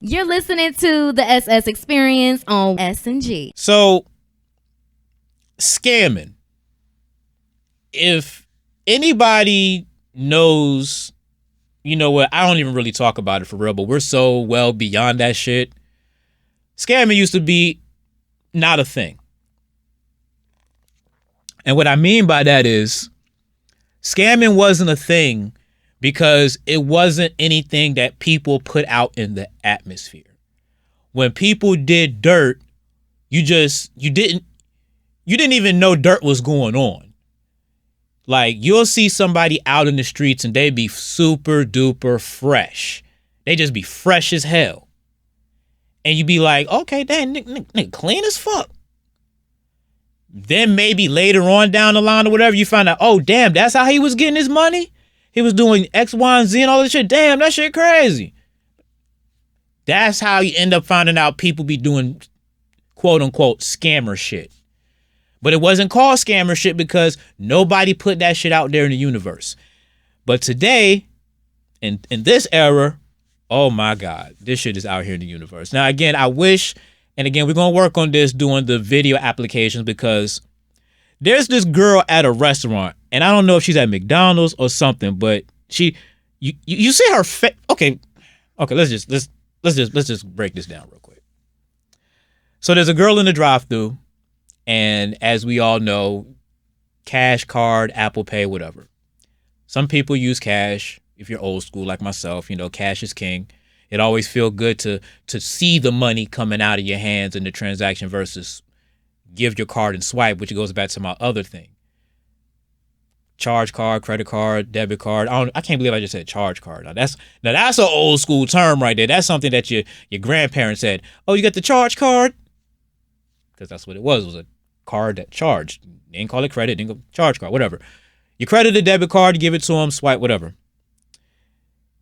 You're listening to the SS Experience on S&G. So, scamming. If anybody knows, you know what, I don't even really talk about it for real, but we're so well beyond that shit. Scamming used to be not a thing. And what I mean by that is, scamming wasn't a thing because it wasn't anything that people put out in the atmosphere. When people did dirt, you didn't even know dirt was going on. Like, you'll see somebody out in the streets and they be super duper fresh. They just be fresh as hell. And you be like, okay, damn, nigga, clean as fuck. Then maybe later on down the line or whatever, you find out, oh, damn, that's how he was getting his money? He was doing X, Y, and Z and all this shit. Damn, that shit crazy. That's how you end up finding out people be doing quote unquote scammer shit. But it wasn't called scammer shit because nobody put that shit out there in the universe. But today, in this era, oh my God, this shit is out here in the universe. Now, again, I wish, and again, we're going to work on this doing the video applications because there's this girl at a restaurant, and I don't know if she's at McDonald's or something, but you see her face. Okay, let's just break this down real quick. So there's a girl in the drive-thru, and as we all know, cash, card, Apple Pay, whatever. Some people use cash. If you're old school like myself, you know, cash is king. It always feels good to see the money coming out of your hands in the transaction versus give your card and swipe, which goes back to my other thing. Charge card, credit card, debit card. I can't believe I just said charge card. Now that's an old school term right there. That's something that your grandparents said. Oh, you got the charge card? Because that's what it was. It was a card that charged. They didn't call it credit. They didn't go charge card, whatever. You credit a debit card, you give it to them, swipe, whatever.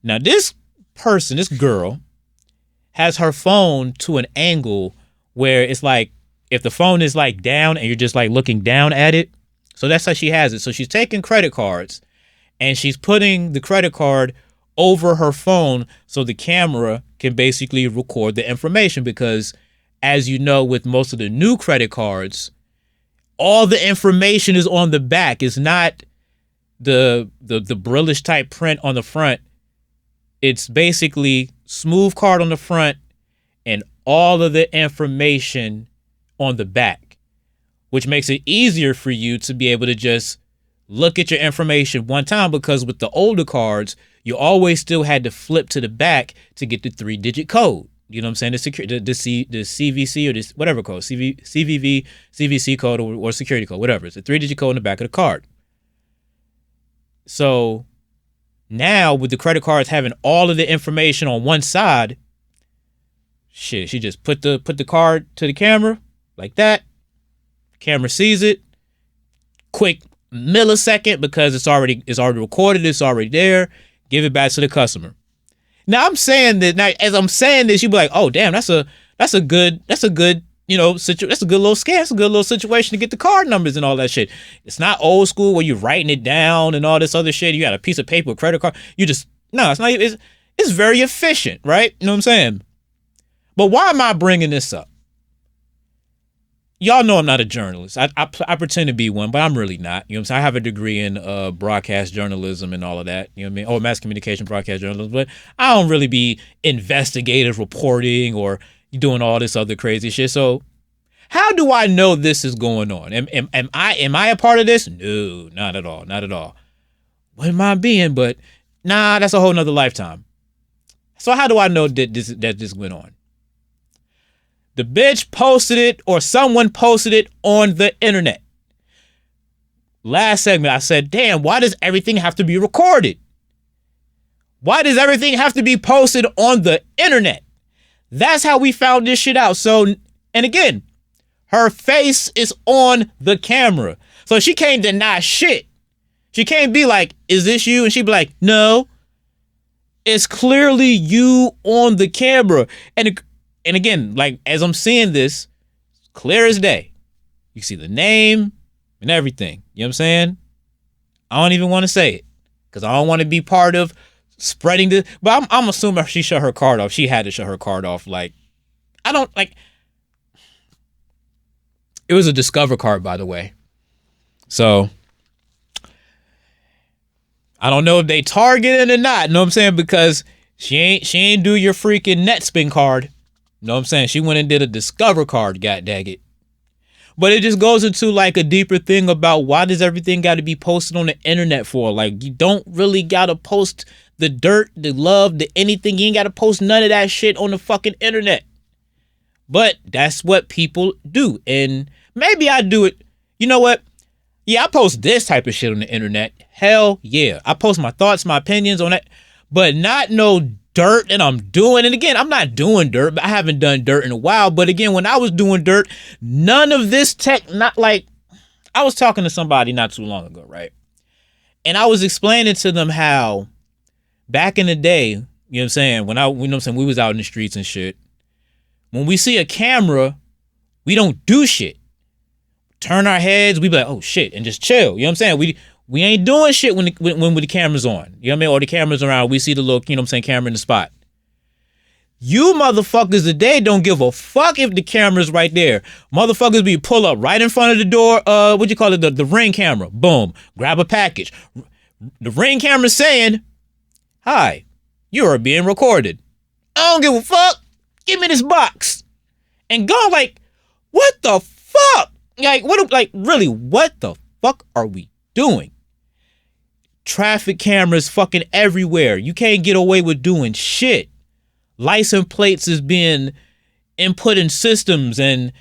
Now this person, this girl, has her phone to an angle where it's like if the phone is like down and you're just like looking down at it. So that's how she has it. So she's taking credit cards and she's putting the credit card over her phone so the camera can basically record the information because, as you know, with most of the new credit cards, all the information is on the back. It's not the Brillish type print on the front. It's basically smooth card on the front and all of the information on the back, which makes it easier for you to be able to just look at your information one time, because with the older cards, you always still had to flip to the back to get the 3-digit code. You know what I'm saying? The CVC or this whatever code, CVV, CVC code or security code, whatever. It's a 3-digit code in the back of the card. So now with the credit cards having all of the information on one side, shit, she just put the card to the camera like that. Camera sees it. Quick millisecond because it's already recorded. It's already there. Give it back to the customer. Now I'm saying that. Now as I'm saying this, you be like, "Oh damn, that's a good that's a good little scam. It's a good little situation to get the card numbers and all that shit." It's not old school where you're writing it down and all this other shit. You got a piece of paper with credit card. It's not. It's very efficient, right? You know what I'm saying? But why am I bringing this up? Y'all know I'm not a journalist. I pretend to be one, but I'm really not. You know what I'm saying? I have a degree in broadcast journalism and all of that. You know what I mean? Or mass communication, broadcast journalism. But I don't really be investigative reporting or doing all this other crazy shit. So how do I know this is going on? Am I a part of this? No, not at all. Not at all. What am I being? But nah, that's a whole nother lifetime. So how do I know that this went on? The bitch posted it, or someone posted it on the internet. Last segment, I said, damn, why does everything have to be recorded? Why does everything have to be posted on the internet? That's how we found this shit out. So, and again, her face is on the camera. So she can't deny shit. She can't be like, is this you? And she'd be like, no. It's clearly you on the camera. And again, like, as I'm seeing this, clear as day. You see the name and everything. You know what I'm saying? I don't even want to say it because I don't want to be part of spreading this. But I'm assuming she shut her card off. She had to shut her card off. Like, I don't like. It was a Discover card, by the way. So I don't know if they targeted or not. You know what I'm saying? Because she ain't do your freaking NetSpin card. You know what I'm saying? She went and did a Discover card. God dang it. But it just goes into like a deeper thing about why does everything got to be posted on the internet for? Like, you don't really got to post the dirt, the love, the anything. You ain't got to post none of that shit on the fucking internet. But that's what people do. And maybe I do it. You know what? Yeah, I post this type of shit on the internet. Hell yeah. I post my thoughts, my opinions on it. But not no dirt and I'm doing. And again, I'm not doing dirt. I haven't done dirt in a while. But again, when I was doing dirt, none of this tech, not like, I was talking to somebody not too long ago, right? And I was explaining to them how back in the day, you know what I'm saying, when we was out in the streets and shit, when we see a camera, we don't do shit. Turn our heads, we be like, oh shit, and just chill. You know what I'm saying? We ain't doing shit when the camera's on. You know what I mean? Or the camera's around, we see the little, you know what I'm saying, camera in the spot. You motherfuckers today don't give a fuck if the camera's right there. Motherfuckers be pull up right in front of the door, the Ring camera. Boom. Grab a package. The Ring camera saying, hi, you are being recorded. I don't give a fuck. Give me this box. And go like, what the fuck? Really, what the fuck are we doing? Traffic cameras fucking everywhere. You can't get away with doing shit. License plates is being input in systems and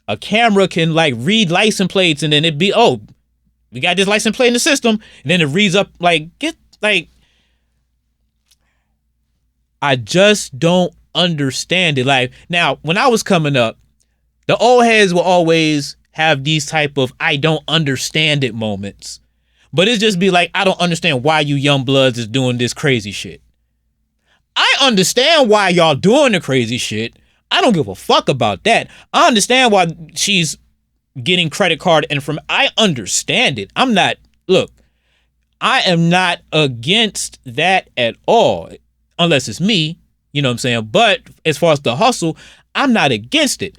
a camera can like read license plates and then it be, oh, we got this license plate in the system. And then it reads up I just don't understand it. Like, now, when I was coming up, the old heads will always have these type of I don't understand it moments. But it's just be like, I don't understand why you young bloods is doing this crazy shit. I understand why y'all doing the crazy shit. I don't give a fuck about that. I understand why she's getting credit card and I understand it. I am not against that at all. Unless it's me, you know what I'm saying? But as far as the hustle, I'm not against it.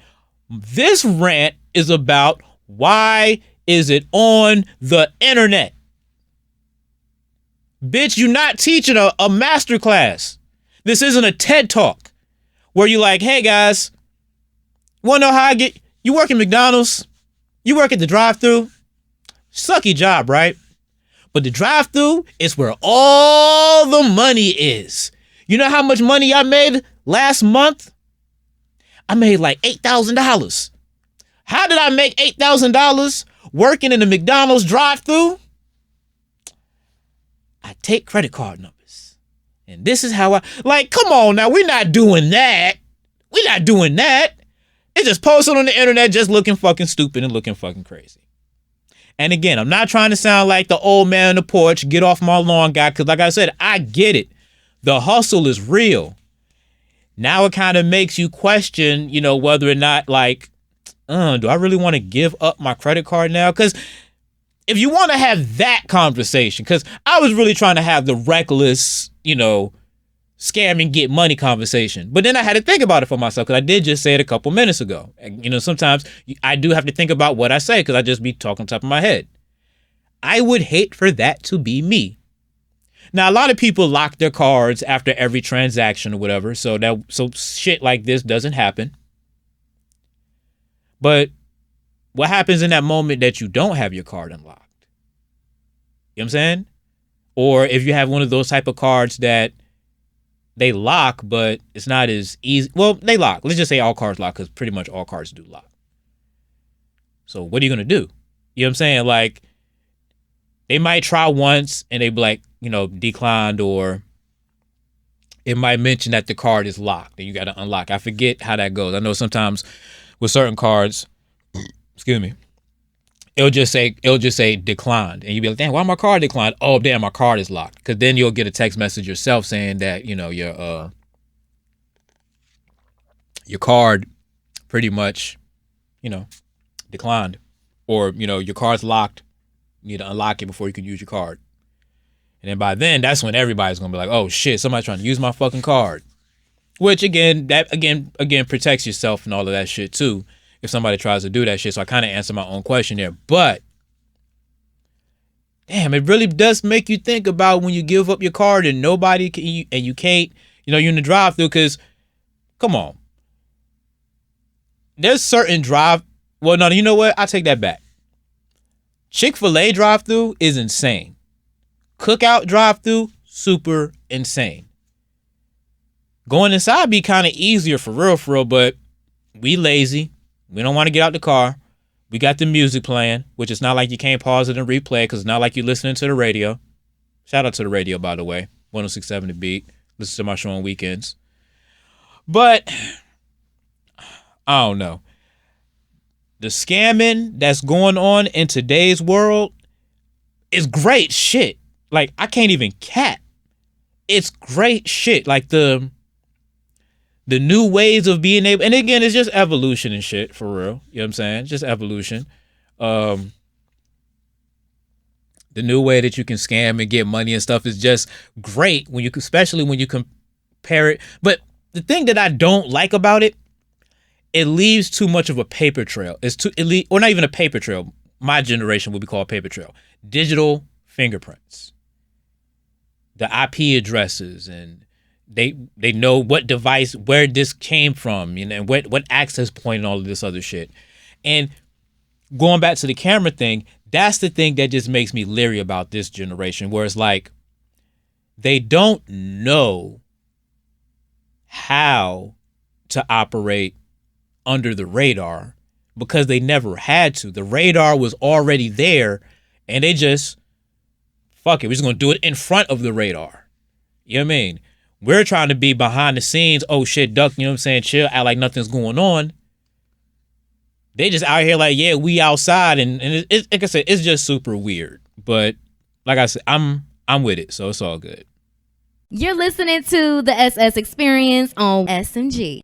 This rant is about why is it on the internet? Bitch, you're not teaching a master class. This isn't a TED Talk where you're like, hey guys, want to know how you work at McDonald's? You work at the drive-thru? Sucky job, right? But the drive-thru is where all the money is. You know how much money I made last month? I made like $8,000. How did I make $8,000 working in the McDonald's drive-thru? I take credit card numbers. And this is how come on now, we're not doing that. We're not doing that. It's just posted on the internet just looking fucking stupid and looking fucking crazy. And again, I'm not trying to sound like the old man on the porch, get off my lawn guy, because like I said, I get it. The hustle is real. Now it kind of makes you question, whether or not do I really want to give up my credit card now? Because if you want to have that conversation, because I was really trying to have the reckless, scam and get money conversation. But then I had to think about it for myself because I did just say it a couple minutes ago. And, sometimes I do have to think about what I say because I just be talking top of my head. I would hate for that to be me. Now, a lot of people lock their cards after every transaction or whatever. So shit like this doesn't happen. But what happens in that moment that you don't have your card unlocked? You know what I'm saying? Or if you have one of those type of cards that they lock, but it's not as easy. Well, they lock. Let's just say all cards lock because pretty much all cards do lock. So what are you going to do? You know what I'm saying? Like, they might try once and they be like, declined, or it might mention that the card is locked and you got to unlock. I forget how that goes. I know sometimes with certain cards, excuse me, it'll just say declined, and you'll be like, damn, why my card declined? Oh, damn, my card is locked. Because then you'll get a text message yourself saying that your card pretty much declined, or your card's locked. You need to unlock it before you can use your card. And then by then, that's when everybody's gonna be like, oh shit, somebody's trying to use my fucking card. Which again protects yourself and all of that shit too, if somebody tries to do that shit. So I kind of answer my own question there. But damn, it really does make you think about when you give up your card and nobody can, and you can't, you're in the drive-thru, because come on. There's certain well, no, you know what? I take that back. Chick-fil-A drive-thru is insane. Cookout drive-thru, super insane. Going inside be kind of easier for real, but we lazy. We don't want to get out the car. We got the music playing, which is not like you can't pause it and replay, because it's not like you're listening to the radio. Shout out to the radio, by the way. 106.7 The Beat. Listen to my show on weekends. But I don't know. The scamming that's going on in today's world is great shit. Like, I can't even cap. It's great shit. Like, the new ways of being able, and again, it's just evolution and shit, for real. You know what I'm saying? Just evolution. The new way that you can scam and get money and stuff is just great, especially when you compare it. But the thing that I don't like about it, it leaves too much of a paper trail. Or not even a paper trail. My generation would be called paper trail. Digital fingerprints. The IP addresses, and they know what device, where this came from, and what access point and all of this other shit. And going back to the camera thing, that's the thing that just makes me leery about this generation, where it's like they don't know how to operate under the radar because they never had to. The radar was already there, and they just, fuck it, we're just going to do it in front of the radar. You know what I mean? We're trying to be behind the scenes. Oh shit, duck, you know what I'm saying? Chill, act like nothing's going on. They just out here like, yeah, we outside, and it's like I said, it's just super weird. But like I said, I'm with it, so it's all good. You're listening to the SS Experience on SMG.